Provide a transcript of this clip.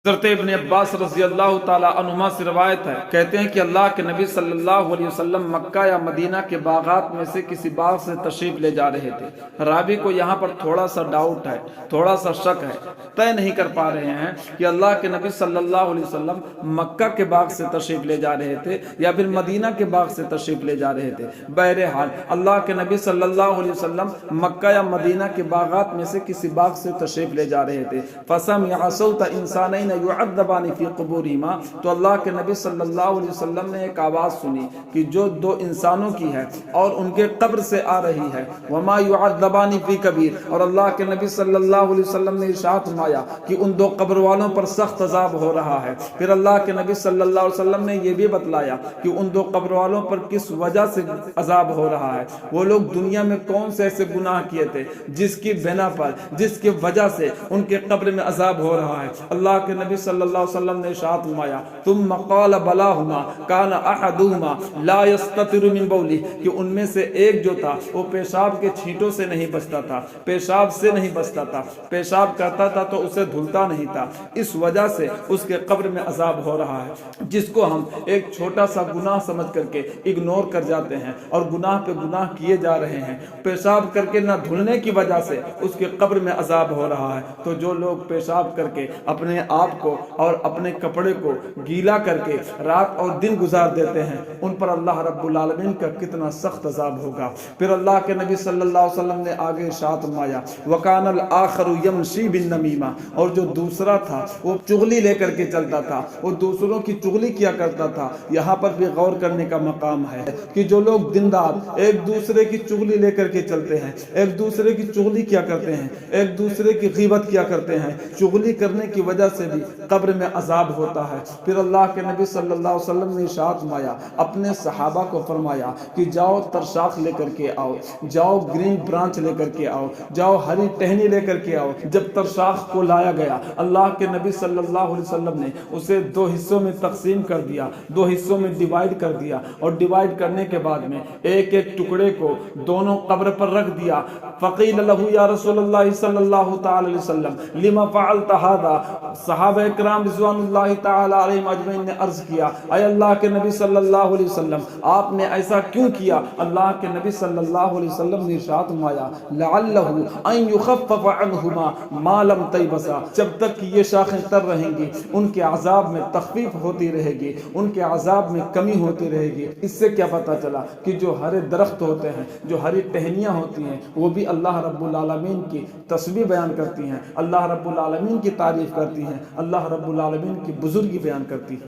حضرت ابن عباس رضی اللہ تعالیٰ عنہما سے روایت ہے، کہتے ہیں کہ اللہ کے نبی صلی اللہ علیہ وسلم مکہ یا مدینہ کے باغات میں سے کسی باغ سے تشریف لے جا رہے تھے۔ راوی کو یہاں پر تھوڑا سا ڈاؤٹ ہے، تھوڑا سا شک ہے، طے نہیں کر پا رہے ہیں کہ اللہ کے نبی صلی اللہ علیہ وسلم مکہ کے باغ سے تشریف لے جا رہے تھے یا پھر مدینہ کے باغ سے تشریف لے جا رہے تھے۔ بہرحال اللہ کے نبی صلی اللہ علیہ وسلم مکہ یا مدینہ کے باغات میں سے کسی باغ سے تشریف لے جا رہے تھے۔ فَسَمِعَ صَوْتَ إِنسَانَيْنِ يُعَذَّبَانِ فِي قُبُورِهِمَا، تو اللہ کے نبی صلی اللہ علیہ وسلم نے ایک آواز سنی کہ جو دو انسانوں کی ہے اور ان کے قبر سے آ رہی ہے۔ وَمَا يُعَذَّبَانِ فِي كَبِيرٍ، اور اللہ کے نبی صلی اللہ علیہ وسلم نے ارشاد فرمایا کہ ان دو قبر والوں پر سخت عذاب ہو رہا ہے۔ پھر اللہ کے نبی صلی اللہ علیہ وسلم نے یہ بھی بتلایا کہ ان دو قبر والوں پر کس وجہ سے عذاب ہو رہا ہے۔ وہ لوگ دنیا میں کون سے ایسے گناہ کیے تھے جس کی بنا پر، جس کی وجہ سے ان کے قبر میں عذاب ہو رہا ہے۔ اللہ کے نبی صلی اللہ علیہ وسلم نے ارشاد فرمایا ثم قال بلاہما کان احدہما لا یستتر من بولہ، کہ ان میں سے ایک جو تھا وہ پیشاب کے چھینٹوں سے نہیں بچتا تھا، پیشاب سے نہیں بچتا تھا، پیشاب کرتا تھا تو اسے دھلتا نہیں تھا، اس وجہ سے اس کے قبر میں عذاب ہو رہا ہے۔ جس کو ہم ایک چھوٹا سا گناہ سمجھ کر کے اگنور کر جاتے ہیں اور گناہ پہ گناہ کیے جا رہے ہیں، پیشاب کر کے نہ دھلنے کی وجہ سے اس کے قبر میں عذاب ہو رہا ہے۔ تو جو لوگ پیشاب کر کے اپنے آپ کو اور اپنے کپڑے کو گیلا کر کے رات اور دن گزار دیتے ہیں، ان پر اللہ رب العالمین کا کتنا سخت عذاب ہوگا۔ پھر اللہ کے نبی صلی اللہ علیہ وسلم نے آگے ارشاد فرمایا وَكَانَ الْآخَرُ يَمْشِي بِالنَّمِيمَةِ، اور جو دوسرا تھا وہ چغلی لے کر کے چلتا تھا، وہ دوسروں کی چغلی کیا کرتا تھا۔ یہاں پر بھی غور کرنے کا مقام ہے کہ جو لوگ دن رات ایک دوسرے کی چغلی لے کر کے چلتے ہیں، ایک دوسرے کی چغلی کیا کرتے ہیں، ایک دوسرے کی غیبت کیا کرتے ہیں، چغلی کرنے کی وجہ سے بھی قبر میں عذاب ہوتا ہے۔ پھر اللہ کے نبی صلی اللہ علیہ وسلم نے ارشاد فرمایا، اپنے صحابہ کو فرمایا کہ جاؤ ترشاخ لے کر کے آؤ، جاؤ گرین برانچ لے کر کے آؤ، جاؤ ہری ٹہنی لے کر کے آؤ۔ جب ترشاخ کو لایا گیا، اللہ کے نبی صلی اللہ علیہ وسلم نے اسے دو حصوں میں تقسیم کر دیا، دو حصوں میں ڈیوائیڈ کر دیا، اور ڈیوائیڈ کرنے کے بعد میں ایک ایک ٹکڑے کو دونوں قبر پر رکھ دیا۔ فقیل لہ یا رسول اللہ صلی اللہ تعالی علیہ وسلم لما فعلت ھذا، صحابہ اکرام رضوان اللہ تعالی علیہم اجمعین نے عرض کیا اے اللہ کے نبی صلی اللہ علیہ وسلم آپ نے ایسا کیوں کیا؟ اللہ کے نبی صلی اللہ علیہ وسلم نے ارشاد فرمایا لعلہ ان یخفف عنہما ما لم تیبسا، جب تک کہ یہ شاخیں تر رہیں گی ان کے عذاب میں تخفیف ہوتی رہے گی، ان کے عذاب میں کمی ہوتی رہے گی۔ اس سے کیا پتہ چلا کہ جو ہرے درخت ہوتے ہیں، جو ہری ٹہنیاں ہوتی ہیں، وہ بھی اللہ رب العالمین کی تسبیح بیان کرتی ہیں، اللہ رب العالمین کی تعریف کرتی ہیں، اللہ رب العالمین کی بزرگی بیان کرتی ہے۔